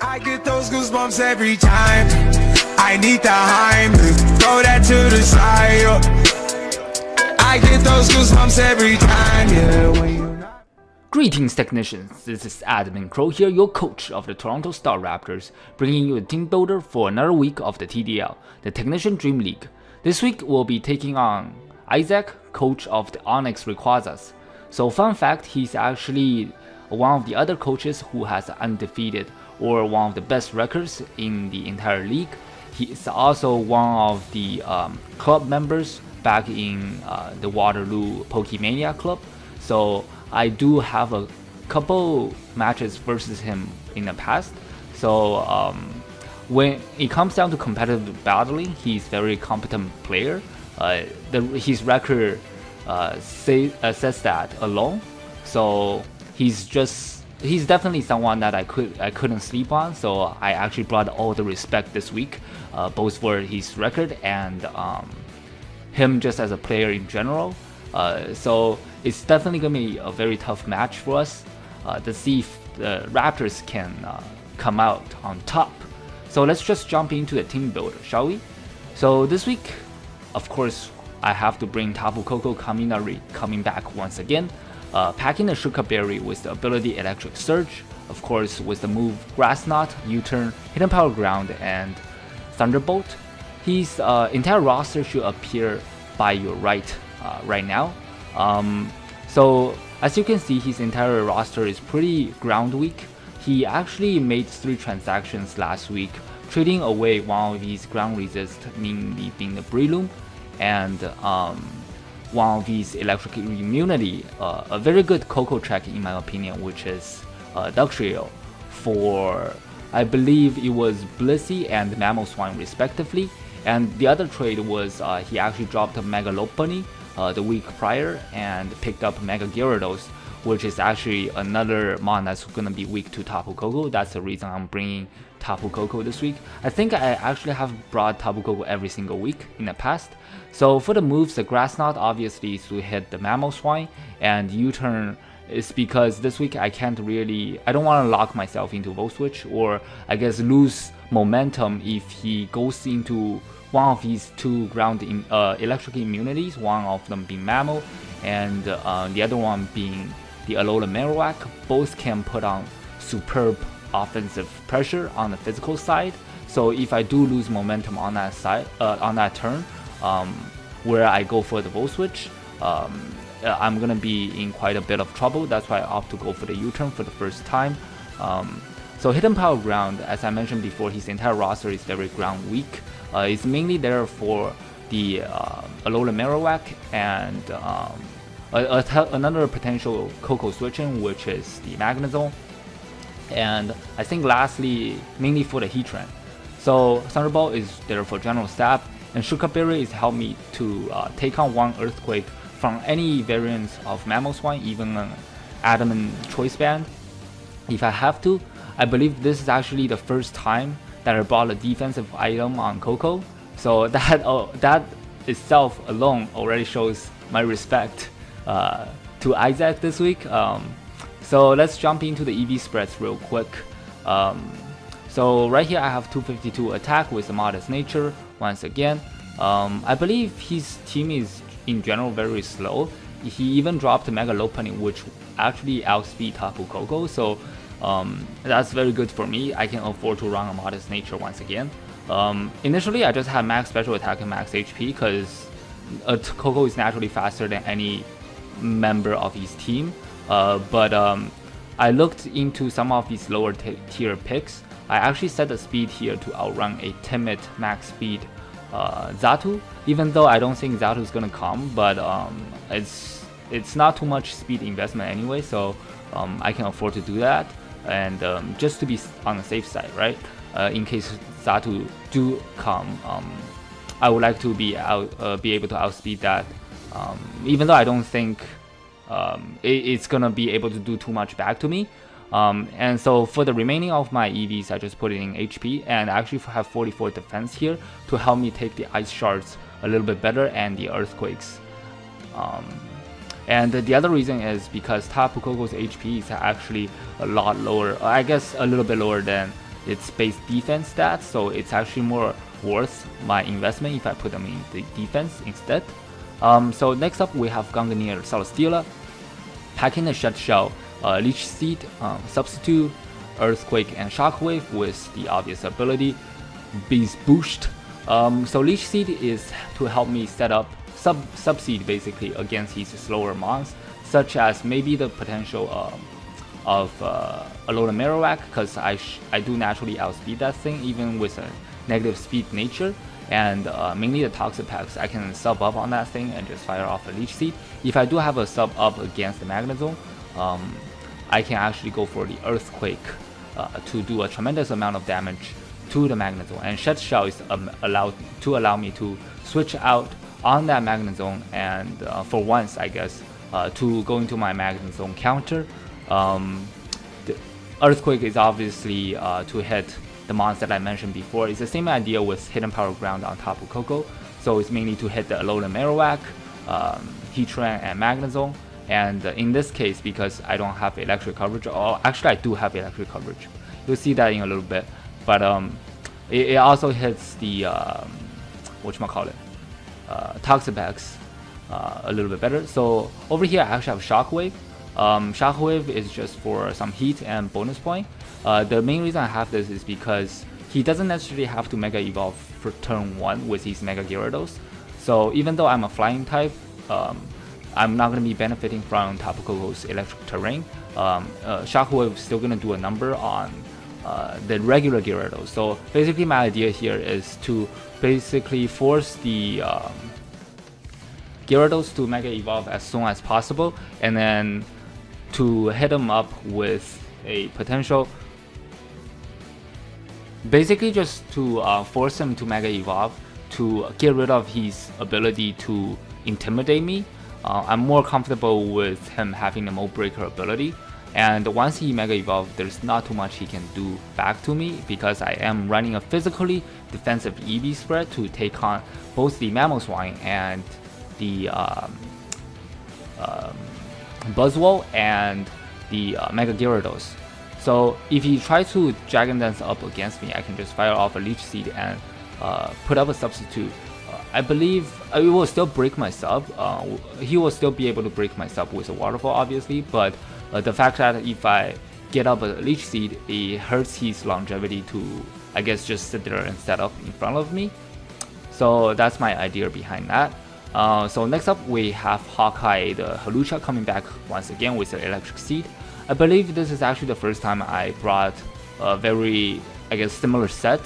I get those goosebumps every time. I need the Heimlich, throw that to the side. I get those goosebumps every time, yeah. When you Greetings technicians, this is Admin Crow here, your coach of the Toronto Star Raptors, bringing you a team builder for another week of the TDL, the Technician Dream League. This week we'll be taking on Issac, coach of the Onyx Rayquazas. So fun fact, he's actually one of the other coaches who has undefeated or one of the best records in the entire league. He is also one of the club members back in the Waterloo Pokemania club. So I do have a couple matches versus him in the past. So when it comes down to competitive battling, he's a very competent player. His record says that alone. So he's definitely someone that I couldn't sleep on. So I actually brought all the respect this week, both for his record and him just as a player in general. So it's definitely gonna be a very tough match for us to see if the Raptors can come out on top. So let's just jump into the team builder, shall we? So this week, of course, I have to bring Tapu Koko Kaminari coming back once again, packing the Shuka Berry with the ability Electric Surge, of course with the move Grass Knot, U-Turn, Hidden Power Ground, and Thunderbolt. His entire roster should appear by your right now. So as you can see, his entire roster is pretty ground weak. He actually made 3 transactions last week, trading away one of his ground resist, mainly being the Breloom, and one of his electric immunity, a very good Coco track in my opinion, which is Duxtrio for, I believe it was Blissey and Mamoswine respectively. And the other trade was he actually dropped a Mega Lopunny the week prior and picked up Mega Gyarados, which is actually another mon that's going to be weak to Tapu Koko. That's the reason I'm bringing Tapu Koko this week. I think I actually have brought Tapu Koko every single week in the past. So for the moves, the Grass Knot obviously is to hit the Mamoswine, and U-Turn is because this week I don't want to lock myself into Volt Switch, or I guess lose momentum if he goes into one of his 2 ground electric immunities, one of them being Mamo and the other one being the Alola Marowak. Both can put on superb offensive pressure on the physical side. So if I do lose momentum on that side, on that turn, where I go for the Volt Switch, I'm gonna be in quite a bit of trouble. That's why I opt to go for the U-turn for the first time. So Hidden Power Ground, as I mentioned before, his entire roster is very ground weak. It's mainly there for the Alola Marowak and another potential Coco switching, which is the Magnezone. And I think lastly, mainly for the Heatran. So Thunderbolt is there for general stab, and Shuka Berry is help me to take on 1 Earthquake from any variants of Mamoswine, even an Adamant Choice Band if I have to. I believe this is actually the first time that I brought a defensive item on Coco, so that itself alone already shows my respect to Issac this week. So let's jump into the EV spreads real quick. So right here I have 252 attack with a modest nature once again. I believe his team is in general very slow. He even dropped Mega Lopunny, which actually outspeed Tapu Koko, so that's very good for me. I can afford to run a modest nature once again. Initially I just had max special attack and max HP because Koko is naturally faster than any member of his team, but I looked into some of these lower tier picks. I actually set the speed here to outrun a timid max speed Xatu, even though I don't think Xatu is gonna come, but it's not too much speed investment anyway, so I can afford to do that, and just to be on the safe side, right? In case Xatu do come, I would like to be able to outspeed that, even though I don't think it's gonna be able to do too much back to me. And so for the remaining of my EVs, I just put it in HP, and I actually have 44 defense here to help me take the ice shards a little bit better and the earthquakes. And the other reason is because Tapu Koko's HP is actually a lot lower, I guess a little bit lower than its base defense stats, so it's actually more worth my investment if I put them in the defense instead. So next up we have Gungnir Celesteela, packing the Shed Shell, Leech Seed, Substitute, Earthquake, and Shockwave with the obvious ability Beast Boost. So Leech Seed is to help me set up Subseed basically against his slower mons, such as maybe the potential of Alola Marowak, because I do naturally outspeed that thing even with a negative speed nature, and mainly the Toxic Packs I can sub up on that thing and just fire off a Leech Seed. If I do have a sub up against the Magnezone, I can actually go for the Earthquake to do a tremendous amount of damage to the Magnezone, and Shed Shell is allow me to switch out on that Magnezone and for once I guess to go into my Magnezone counter. The Earthquake is obviously to hit the mons that I mentioned before. It's the same idea with Hidden Power Ground on top of Coco, so it's mainly to hit the Alola Marowak, Heatran, and Magnezone. And in this case, because I don't have electric coverage, or actually I do have electric coverage, you'll see that in a little bit, but it also hits the whatchamacallit, Toxapex a little bit better. So over here I actually have Shockwave. Shockwave is just for some heat and bonus point. The main reason I have this is because he doesn't necessarily have to Mega Evolve for turn 1 with his Mega Gyarados. So even though I'm a flying type, I'm not going to be benefiting from Tapu Koko's electric terrain. Shockwave is still going to do a number on the regular Gyarados. So basically my idea here is to basically force the Gyarados to Mega Evolve as soon as possible, and then to hit him up with a potential, basically just to force him to Mega Evolve to get rid of his ability to intimidate me. I'm more comfortable with him having the Mold Breaker ability, and once he Mega Evolve, there's not too much he can do back to me because I am running a physically defensive EV spread to take on both the Mamoswine and the Buzzwole and the Mega Gyarados. So if he tries to Dragon Dance up against me, I can just fire off a Leech Seed and put up a Substitute. I believe it will still break my sub. He will still be able to break my sub with a Waterfall, obviously, but the fact that if I get up a Leech Seed, it hurts his longevity to, I guess, just sit there and set up in front of me. So that's my idea behind that. So next up we have Hawkeye the Halucha coming back once again with the Electric Seed. I believe this is actually the first time I brought a very, I guess, similar set.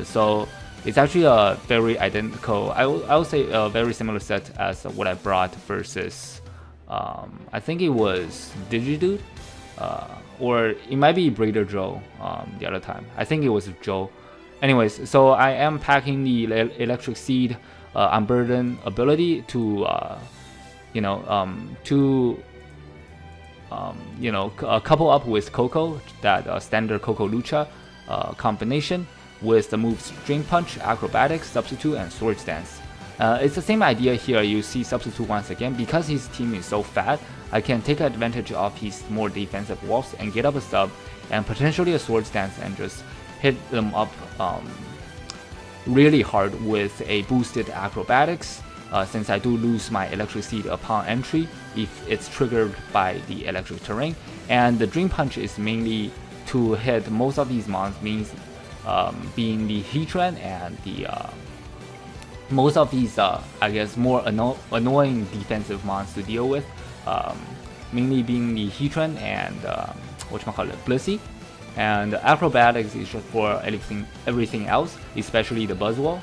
So it's actually a very identical, I would say a very similar set as what I brought versus, I think it was Digidude, or it might be Breeder Joe the other time. I think it was Joe. Anyways, so I am packing the Electric Seed Unburden ability to, couple up with Coco, that standard Coco Lucha combination with the moves String Punch, Acrobatics, Substitute, and Swords Dance. It's the same idea here. You see Substitute once again, because his team is so fat, I can take advantage of his more defensive walls and get up a sub and potentially a Swords Dance and just hit them up really hard with a boosted Acrobatics, since I do lose my Electric Seed upon entry if it's triggered by the electric terrain. And the Dream Punch is mainly to hit most of these mons, means being the Heatran and the most of these I guess more annoying defensive mons to deal with, mainly being the Heatran and Blissey. And Acrobatics is just for everything else, especially the Buzzwole.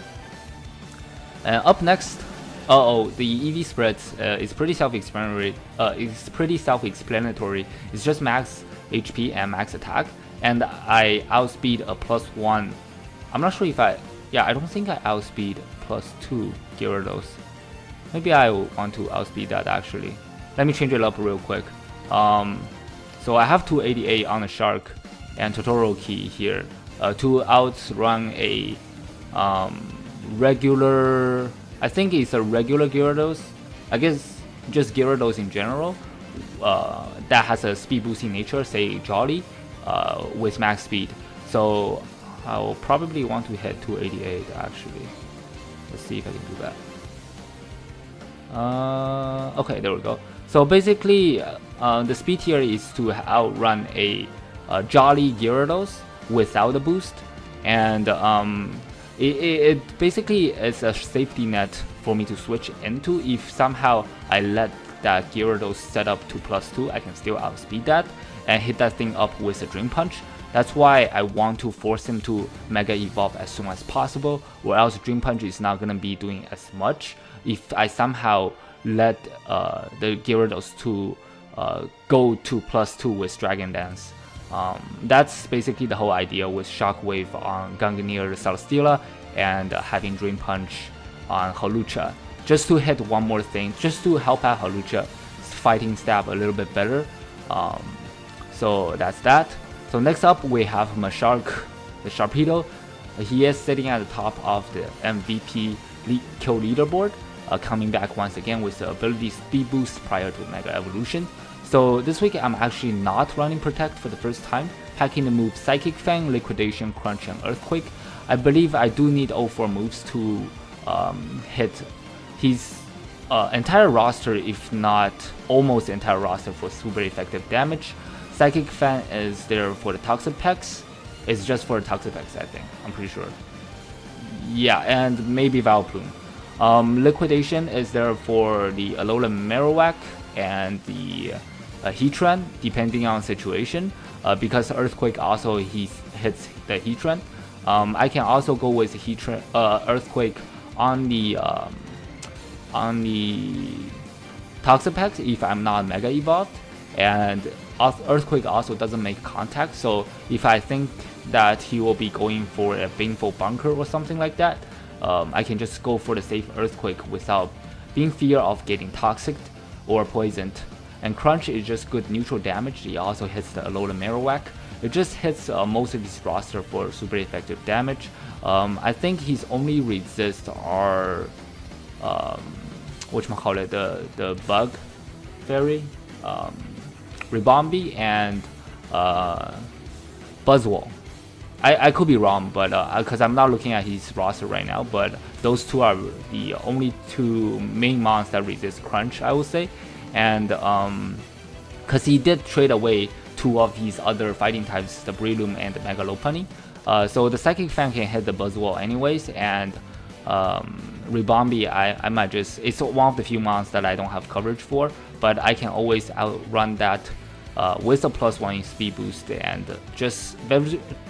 And up next, the EV spreads is pretty self-explanatory. It's just max HP and max attack, and I outspeed a +1. I'm not sure if I don't think I outspeed +2 Gyarados. Maybe I want to outspeed that actually. Let me change it up real quick. So I have 288 on the Shark and Totoroki here to outrun a regular, I think it's a regular Gyarados, I guess just Gyarados in general, that has a speed boosting nature, say Jolly, with max speed. So I will probably want to hit 288 actually. Let's see if I can do that. Okay, there we go. So basically, the speed here is to outrun a Jolly Gyarados without a boost, and it basically is a safety net for me to switch into. If somehow I let that Gyarados set up to +2, I can still outspeed that and hit that thing up with a Dream Punch. That's why I want to force him to Mega Evolve as soon as possible, or else Dream Punch is not gonna be doing as much if I somehow let the Gyarados to go to +2 with Dragon Dance. That's basically the whole idea with Shockwave on Gungnir Celesteela and having Dream Punch on Hawlucha, just to hit one more thing, just to help out Hawlucha's fighting stab a little bit better. So that's that. So next up we have Mashark, the Sharpedo. He is sitting at the top of the MVP kill leaderboard, coming back once again with the ability speed boost prior to Mega Evolution. So this week I'm actually not running Protect for the first time, packing the moves Psychic Fang, Liquidation, Crunch, and Earthquake. I believe I do need all 4 moves to hit his entire roster, if not almost entire roster, for super effective damage. Psychic Fan is there for the Toxapex. It's just for the Toxapex, I think. I'm pretty sure. Yeah, and maybe Vileplume. Liquidation is there for the Alola Marowak and the Heatran, depending on situation. Because Earthquake also hits the Heatran. I can also go with Heatran, Earthquake on the Toxapex if I'm not Mega Evolved, and Earthquake also doesn't make contact. So if I think that he will be going for a Baneful Bunker or something like that, I can just go for the safe Earthquake without being fear of getting toxic or poisoned. And Crunch is just good neutral damage. He also hits the Alola Marowak. It just hits most of his roster for super effective damage. I think his only resist are whatchamacallit, the Bug Fairy, Ribombee, and Buzzwole. I could be wrong, but because I'm not looking at his roster right now, but those two are the only 2 main mons that resist Crunch, I would say. And because he did trade away 2 of his other fighting types, the Breloom and the Mega Lopunny. So the Psychic Fan can hit the Buzzwole anyways, and Ribombee, I might just, it's one of the few mons that I don't have coverage for, but I can always outrun that with a +1 in speed boost and just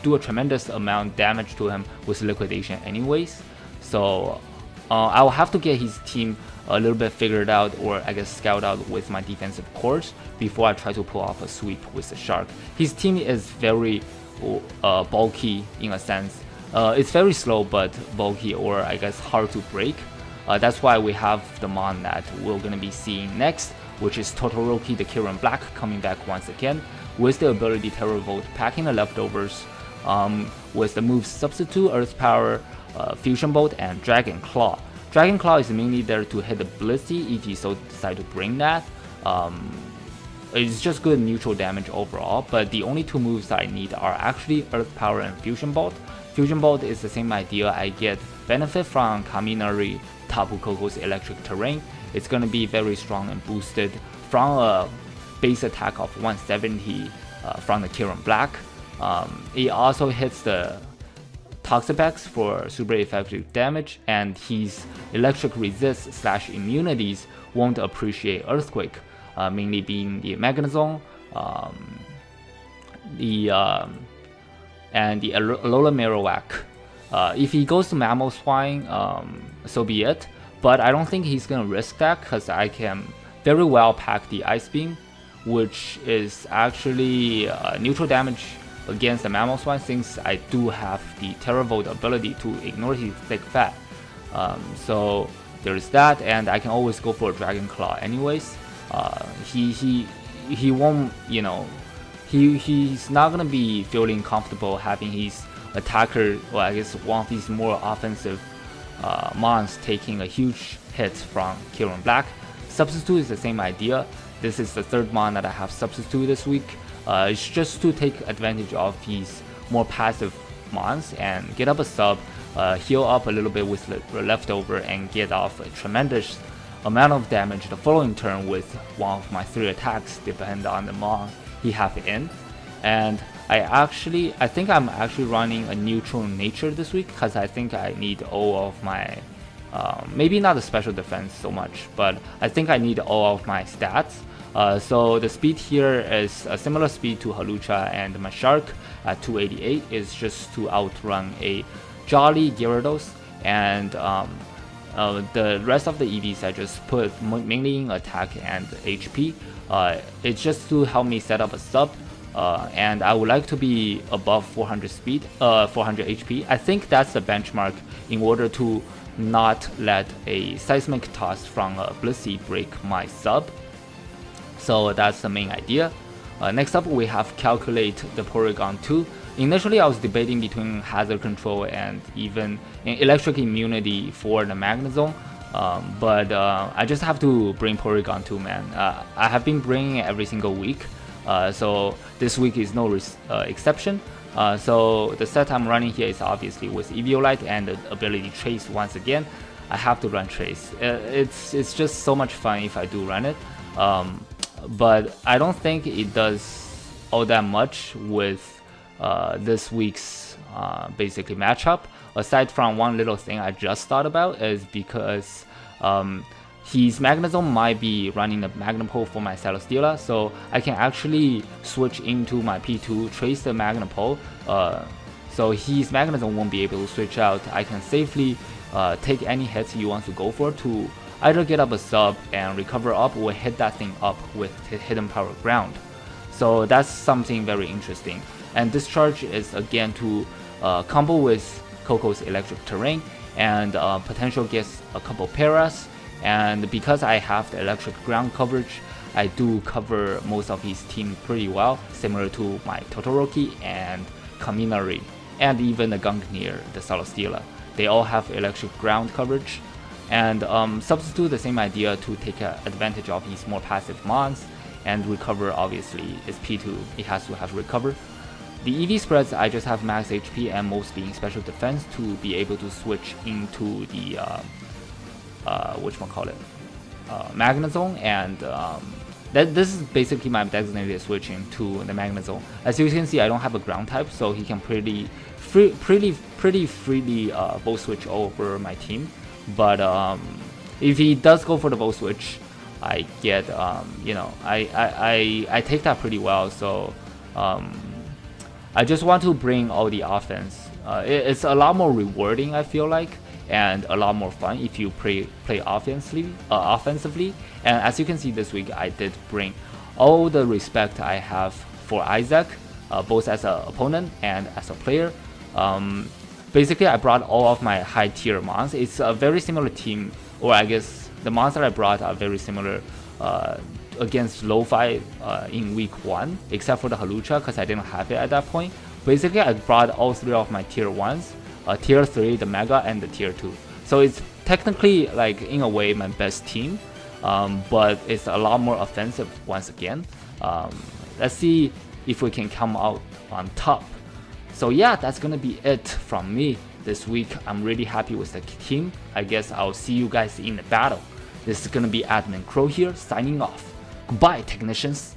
do a tremendous amount of damage to him with Liquidation anyways. So I'll have to get his team a little bit figured out, or I guess scout out with my defensive cores before I try to pull off a sweep with the Shark. His team is very bulky in a sense. It's very slow but bulky, or I guess hard to break. That's why we have the mon that we're going to be seeing next, which is Totoroki the Kirin Black, coming back once again with the ability Terra Volt, packing the leftovers with the moves Substitute, Earth Power, Fusion Bolt, and Dragon Claw. Dragon Claw is mainly there to hit the Blissey if you so decide to bring that. It's just good neutral damage overall, but the only 2 moves that I need are actually Earth Power and Fusion Bolt. Fusion Bolt is the same idea. I get benefit from Kaminari Tapu Koko's Electric Terrain. It's going to be very strong and boosted from a base attack of 170 from the Kirin Black. It also hits the Toxapex for super effective damage, and his electric resist / immunities won't appreciate Earthquake, mainly being the Magnezone, and the Alola Marowak. If he goes to Mamoswine, so be it, but I don't think he's gonna risk that because I can very well pack the Ice Beam, which is actually neutral damage against the Mamoswine, since I do have the Terra Volt ability to ignore his thick fat. So there's that, and I can always go for a Dragon Claw anyways. He won't, you know, he's not gonna be feeling comfortable having his attacker, or I guess one of his more offensive mons taking a huge hit from Kirin Black. Substitute is the same idea. This is the 3rd mon that I have substitute this week. It's just to take advantage of his more passive mons and get up a sub, heal up a little bit with the leftover, and get off a tremendous amount of damage the following turn with one of my 3 attacks, depending on the mon he have in. And I think I'm actually running a neutral nature this week, because I think I need all of my maybe not the special defense so much, but I think I need all of my stats. So the speed here is a similar speed to Hawlucha, and my shark at 288 is just to outrun a Jolly Gyarados, and the rest of the EVs I just put mainly in attack and HP. It's just to help me set up a sub, and I would like to be above 400 speed, 400 HP. I think that's the benchmark in order to not let a seismic toss from a Blissey break my sub. So that's the main idea. Next up we have calculate the Porygon 2. Initially I was debating between hazard control and even electric immunity for the Magnezone, but I just have to bring Porygon 2, man. I have been bringing it every single week, so this week is no exception. So the set I'm running here is obviously with Eviolite and the ability Trace. Once again, I have to run Trace. It's just so much fun if I do run it, but I don't think it does all that much with this week's basically matchup, aside from one little thing I just thought about, is because his Magnezone might be running the Magnapole for my Celesteela, so I can actually switch into my P2, trace the Magnapole, so his Magnezone won't be able to switch out. I can safely take any hits he wants to go for to either get up a sub and recover up, or hit that thing up with Hidden Power Ground. So that's something very interesting. And Discharge is again to combo with Coco's Electric Terrain, and potential gets a couple paras. And because I have the electric ground coverage, I do cover most of his team pretty well, similar to my Totoroki and Kaminari, and even the Gungnir, the Celesteela. They all have electric ground coverage, and substitute the same idea to take advantage of his more passive mons, and recover obviously is P2, it has to have recover. The EV spreads, I just have max HP and mostly in special defense to be able to switch into the Magnezone, and this is basically my designated switching to the Magnezone. As you can see, I don't have a ground type, so he can pretty freely bow switch over my team. But if he does go for the bow switch, I get I take that pretty well. So I just want to bring all the offense. It's a lot more rewarding, I feel like, and a lot more fun if you play offensively. And as you can see this week, I did bring all the respect I have for Issac, both as an opponent and as a player. Basically, I brought all of my high tier mons. It's a very similar team, or I guess the mons that I brought are very similar against Lo-Fi in week 1, except for the Hawlucha, because I didn't have it at that point. Basically, I brought all 3 of my tier 1s, tier 3, the Mega, and the tier 2. So it's technically, like, in a way, my best team, but it's a lot more offensive once again. Let's see if we can come out on top. So yeah, that's gonna be it from me this week. I'm really happy with the team. I guess I'll see you guys in the battle. This is gonna be Admin Crow here, signing off. Goodbye, technicians.